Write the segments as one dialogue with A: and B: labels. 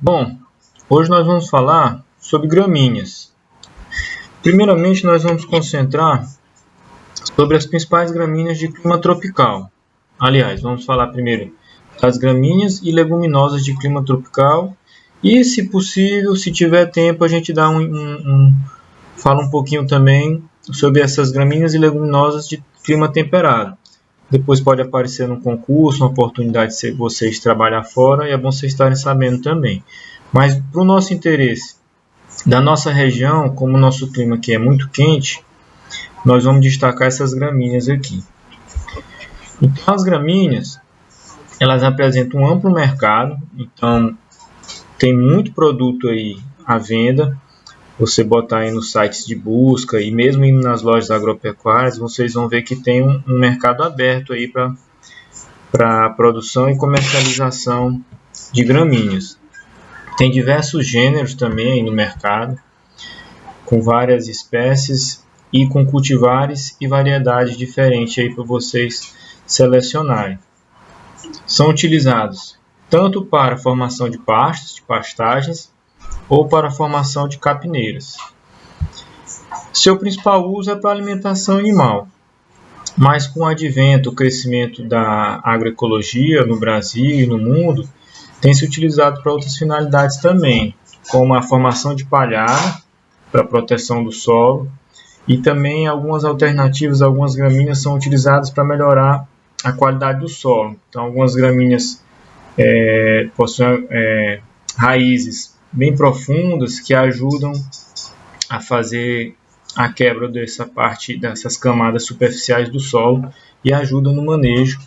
A: Bom, hoje nós vamos falar sobre gramíneas. Primeiramente, nós vamos concentrar sobre as principais gramíneas de clima tropical. Aliás, vamos falar primeiro das gramíneas e leguminosas de clima tropical e, se possível, se tiver tempo, a gente dá fala um pouquinho também sobre essas gramíneas e leguminosas de clima temperado. Depois pode aparecer no concurso, uma oportunidade de vocês trabalhar fora, e é bom vocês estarem sabendo também. Mas para o nosso interesse, da nossa região, como o nosso clima aqui é muito quente, nós vamos destacar essas gramíneas aqui. Então, as gramíneas, elas apresentam um amplo mercado, então tem muito produto aí à venda. Você botar aí nos sites de busca e mesmo indo nas lojas agropecuárias, vocês vão ver que tem um mercado aberto aí para produção e comercialização de gramíneas. Tem diversos gêneros também aí no mercado, com várias espécies e com cultivares e variedades diferentes aí para vocês selecionarem. São utilizados tanto para a formação de pastos, de pastagens, ou para a formação de capineiras. Seu principal uso é para alimentação animal, mas com o advento, o crescimento da agroecologia no Brasil e no mundo, tem se utilizado para outras finalidades também, como a formação de palhada para proteção do solo, e também algumas alternativas, algumas gramíneas são utilizadas para melhorar a qualidade do solo. Então, algumas gramíneas possuem raízes bem profundas que ajudam a fazer a quebra dessas camadas superficiais do solo e ajudam no manejo,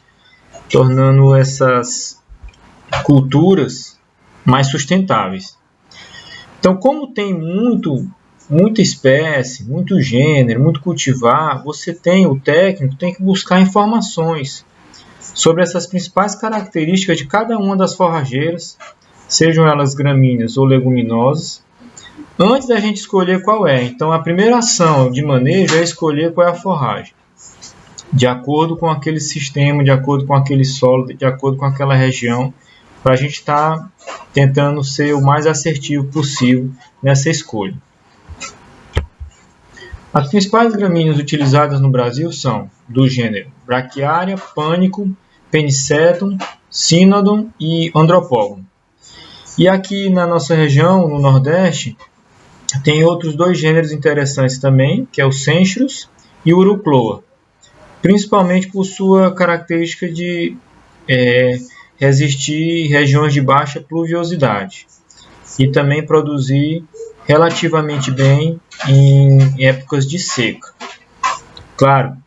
A: tornando essas culturas mais sustentáveis. Então, como tem muita espécie, muito gênero, muito cultivar, o técnico tem que buscar informações sobre essas principais características de cada uma das forrageiras, sejam elas gramíneas ou leguminosas, antes da gente escolher qual é. Então, a primeira ação de manejo é escolher qual é a forragem, de acordo com aquele sistema, de acordo com aquele solo, de acordo com aquela região, para a gente estar tentando ser o mais assertivo possível nessa escolha. As principais gramíneas utilizadas no Brasil são do gênero Braquiária, Pânico, Penicetum, Cynodon e Andropógon. E aqui na nossa região, no Nordeste, tem outros dois gêneros interessantes também, que é o Centrus e o Urucloa, principalmente por sua característica de resistir regiões de baixa pluviosidade e também produzir relativamente bem em épocas de seca. Claro,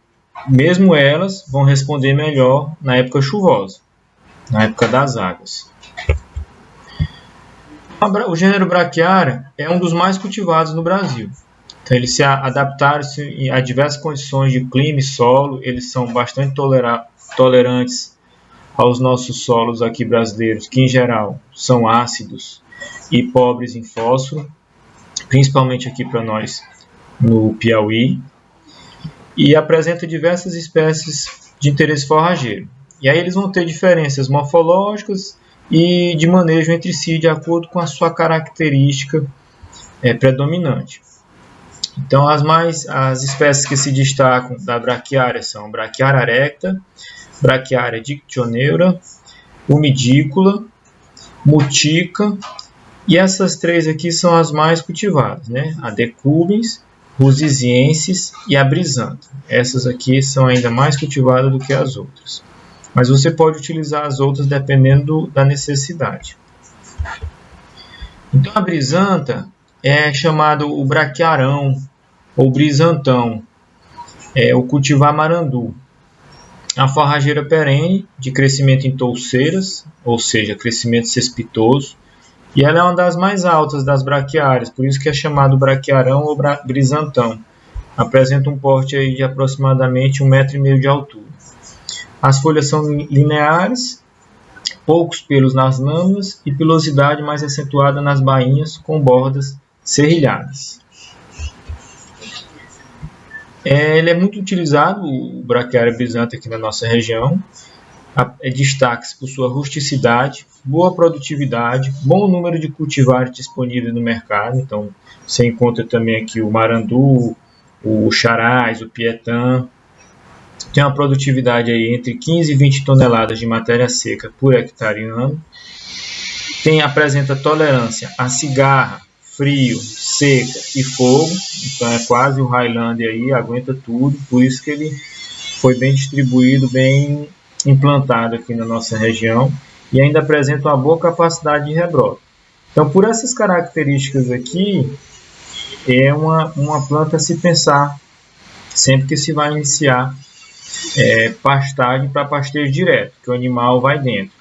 A: mesmo elas vão responder melhor na época chuvosa, na época das águas. O gênero Braquiária é um dos mais cultivados no Brasil. Então, eles se adaptaram a diversas condições de clima e solo. Eles são bastante tolerantes aos nossos solos aqui brasileiros, que em geral são ácidos e pobres em fósforo, principalmente aqui para nós no Piauí, e apresenta diversas espécies de interesse forrageiro. E aí eles vão ter diferenças morfológicas e de manejo entre si, de acordo com a sua característica predominante. Então, as espécies que se destacam da braquiária são Braquiária erecta, Braquiária dictioneura, Umidícola, Mutica, e essas três aqui são as mais cultivadas, né? A Decubens, Rusisiensis e a Brisanta. Essas aqui são ainda mais cultivadas do que as outras. Mas você pode utilizar as outras dependendo da necessidade. Então, a brisanta é chamado o braquiarão ou brisantão, o cultivar marandu. A forrageira perene, de crescimento em touceiras, ou seja, crescimento cespitoso, e ela é uma das mais altas das braquiárias, por isso que é chamado braquiarão ou brisantão. Apresenta um porte aí de aproximadamente 1,5 m de altura. As folhas são lineares, poucos pelos nas lâminas e pilosidade mais acentuada nas bainhas, com bordas serrilhadas. Ele é muito utilizado, o Braquiária brisanta, aqui na nossa região. destaque-se por sua rusticidade, boa produtividade, bom número de cultivares disponíveis no mercado. Então, você encontra também aqui o marandu, o charaz, o pietã. Tem uma produtividade aí entre 15 e 20 toneladas de matéria seca por hectare ano. Apresenta tolerância a cigarra, frio, seca e fogo. Então é quase o Highlander aí, aguenta tudo. Por isso que ele foi bem distribuído, bem implantado aqui na nossa região. E ainda apresenta uma boa capacidade de rebrota. Então, por essas características aqui, é uma planta a se pensar sempre que se vai iniciar pastagem para pastejo direto, que o animal vai dentro.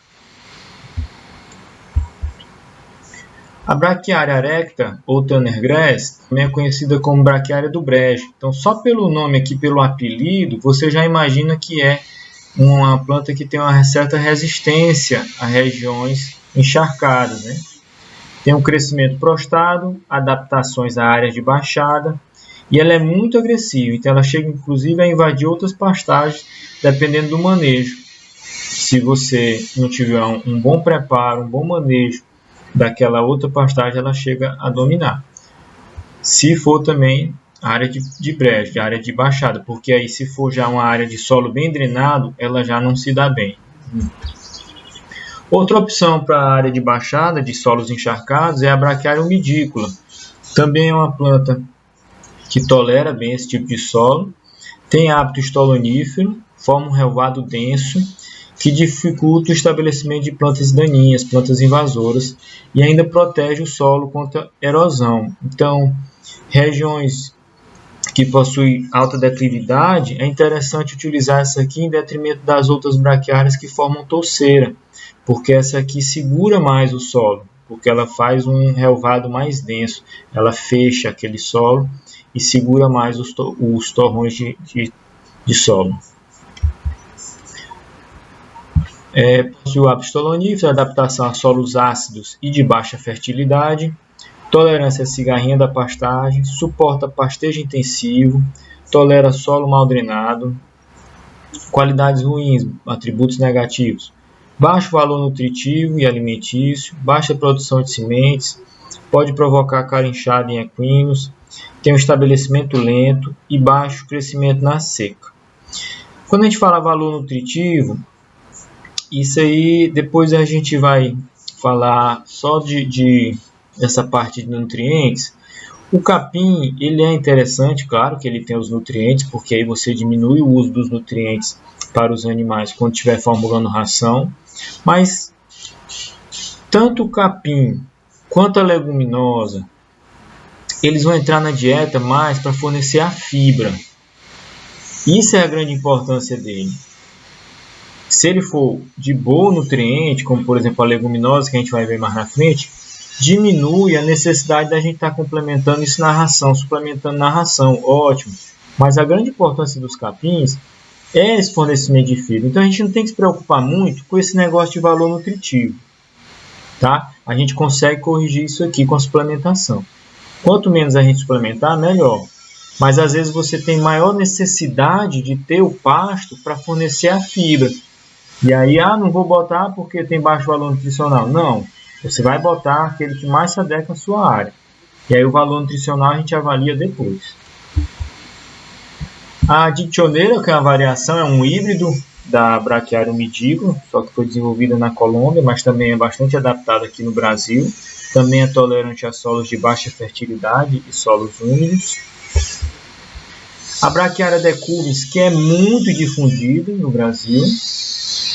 A: A braquiária erecta, ou Tanner Grass, também é conhecida como braquiária do brejo. Então, só pelo nome aqui, pelo apelido, você já imagina que é uma planta que tem uma certa resistência a regiões encharcadas, né? Tem um crescimento prostrado, adaptações a áreas de baixada, e ela é muito agressiva, então ela chega inclusive a invadir outras pastagens, dependendo do manejo. Se você não tiver um bom preparo, um bom manejo daquela outra pastagem, ela chega a dominar. Se for também área de brejo, de área de baixada, porque aí se for já uma área de solo bem drenado, ela já não se dá bem. Outra opção para a área de baixada, de solos encharcados, é a braquiária umidícola. Também é uma planta que tolera bem esse tipo de solo, tem hábito estolonífero, forma um relvado denso, que dificulta o estabelecimento de plantas daninhas, plantas invasoras, e ainda protege o solo contra erosão. Então, regiões que possuem alta declividade, é interessante utilizar essa aqui em detrimento das outras braquiárias que formam touceira, porque essa aqui segura mais o solo, porque ela faz um relvado mais denso, ela fecha aquele solo e segura mais os torrões de solo. Possui o hábito estolonífero, adaptação a solos ácidos e de baixa fertilidade, tolerância à cigarrinha da pastagem, suporta pastejo intensivo, tolera solo mal drenado. Qualidades ruins, atributos negativos: baixo valor nutritivo e alimentício, baixa produção de sementes, pode provocar carinchada em equinos, tem um estabelecimento lento e baixo crescimento na seca. Quando a gente fala valor nutritivo, isso aí depois a gente vai falar só dessa parte de nutrientes. O capim, ele é interessante, claro que ele tem os nutrientes, porque aí você diminui o uso dos nutrientes para os animais quando estiver formulando ração, mas tanto o capim quanto a leguminosa, eles vão entrar na dieta mais para fornecer a fibra. Isso é a grande importância dele. Se ele for de bom nutriente, como por exemplo a leguminosa, que a gente vai ver mais na frente, diminui a necessidade da gente estar complementando isso na ração, suplementando na ração, ótimo. Mas a grande importância dos capins é esse fornecimento de fibra. Então a gente não tem que se preocupar muito com esse negócio de valor nutritivo, tá? A gente consegue corrigir isso aqui com a suplementação. Quanto menos a gente suplementar, melhor. Mas às vezes você tem maior necessidade de ter o pasto para fornecer a fibra. E aí, não vou botar porque tem baixo valor nutricional. Não, você vai botar aquele que mais se adequa à sua área. E aí o valor nutricional a gente avalia depois. A dictioneira, que é uma variação, é um híbrido da braquiária umidícola, só que foi desenvolvida na Colômbia, mas também é bastante adaptada aqui no Brasil. Também é tolerante a solos de baixa fertilidade e solos úmidos. A braquiária decubis, que é muito difundida no Brasil,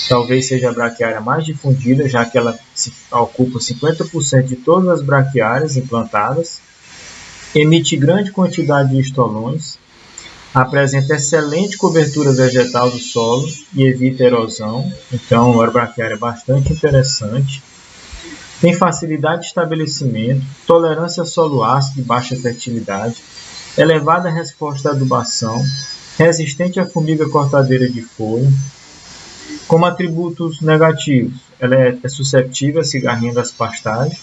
A: talvez seja a braquiária mais difundida, já que ela ocupa 50% de todas as braquiárias implantadas, emite grande quantidade de estolões, apresenta excelente cobertura vegetal do solo e evita erosão, então é uma braquiária bastante interessante. Tem facilidade de estabelecimento, tolerância a solo ácido e baixa fertilidade, elevada resposta à adubação, resistente à formiga cortadeira de folha. Como atributos negativos, ela é suscetível à cigarrinha das pastagens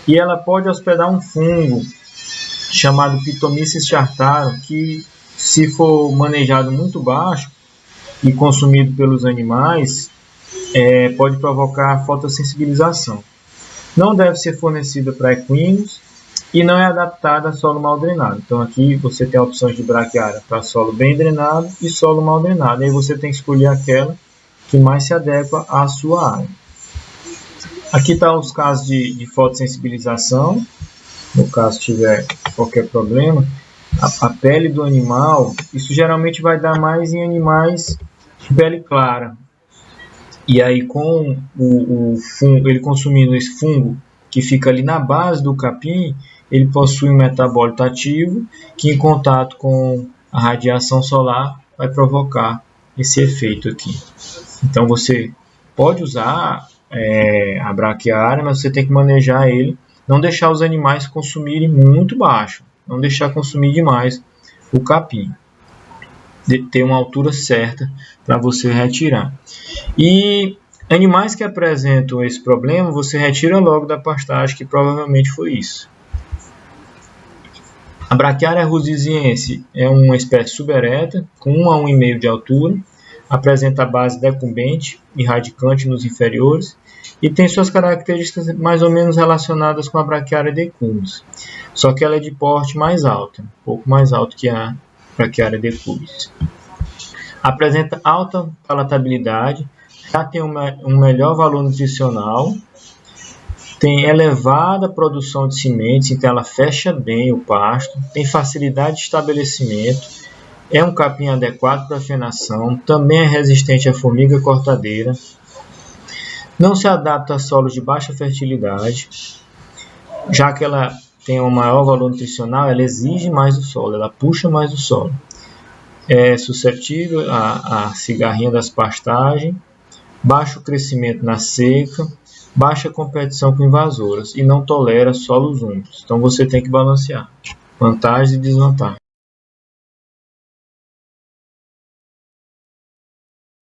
A: e ela pode hospedar um fungo chamado Phytomyces chartarum, que se for manejado muito baixo e consumido pelos animais, pode provocar fotossensibilização. Não deve ser fornecida para equinos e não é adaptada a solo mal drenado. Então aqui você tem a opção de braquiária para solo bem drenado e solo mal drenado. Aí você tem que escolher aquela que mais se adequa à sua área. Aqui está os casos de fotossensibilização. No caso tiver qualquer problema, a pele do animal, isso geralmente vai dar mais em animais de pele clara. E aí com o fungo, ele consumindo esse fungo que fica ali na base do capim, ele possui um metabólito ativo que em contato com a radiação solar vai provocar esse efeito aqui. Então você pode usar a braquiária, mas você tem que manejar ele, não deixar os animais consumirem muito baixo, não deixar consumir demais o capim. Ter uma altura certa para você retirar. E animais que apresentam esse problema, você retira logo da pastagem, que provavelmente foi isso. A braquiária rusiziense é uma espécie subereta, com 1 a 1,5 de altura, apresenta a base decumbente e radicante nos inferiores e tem suas características mais ou menos relacionadas com a braquiária decumbens, só que ela é de porte mais alto, um pouco mais alto que a braquiária decumbens. Apresenta alta palatabilidade, já tem um melhor valor nutricional, tem elevada produção de sementes, então ela fecha bem o pasto, tem facilidade de estabelecimento, é um capim adequado para fenação, também é resistente à formiga cortadeira, não se adapta a solos de baixa fertilidade, já que ela tem um maior valor nutricional, ela exige mais do solo, ela puxa mais do solo. É suscetível à cigarrinha das pastagens, baixo crescimento na seca, baixa competição com invasoras e não tolera solos úmidos. Então você tem que balancear vantagens e desvantagens.